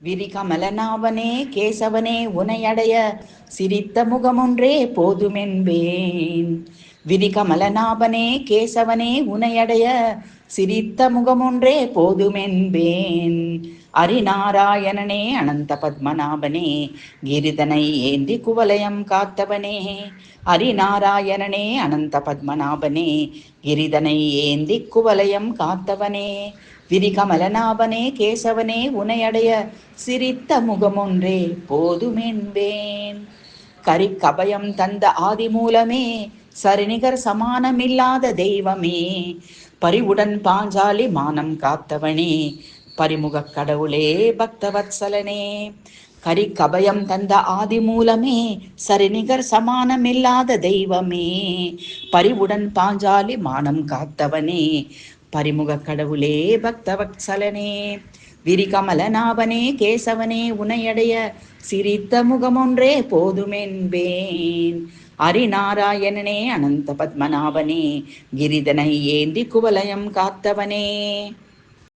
விரிகமலநாபனே கேசவனே உனையடைய சிரித்த முகமொன்றே போதுமென்பேன். விரிகமலநாபனே கேசவனே உனையடைய சிரித்த முகமொன்றே போதுமென்பேன். அரிநாராயணனே அனந்த பத்மநாபனே கிரிதனை ஏந்தி குவலயம் காத்தவனே. அரிநாராயணனே அனந்த பத்மநாபனே கிரிதனை ஏந்தி குவலயம் காத்தவனே. விரிகமலநாபனே கேசவனே உனையடைய சிரித்த முகமொன்றே போதுமென்பேன். கரிக்கபயம் தந்த ஆதிமூலமே சரிநிகர் சமானமில்லாத தெய்வமே. பரிவுடன் பாஞ்சாலி மானம் காத்தவனே பரிமுக கடவுளே பக்தவத்சலனே. கரிக்கபயம் தந்த ஆதிமூலமே சரிநிகர் சமானமில்லாத தெய்வமே. பரிவுடன் பாஞ்சாலி மானம் காத்தவனே பரிமுக கடவுளே பக்தவத்சலனே. விரிகமலநாபனே கேசவனே உனையடைய சிரித்த முகமொன்றே போதுமென்பேன். அரிநாராயணனே அனந்த பத்மநாபனே கிரிதனை ஏந்தி குவலயம் காத்தவனே.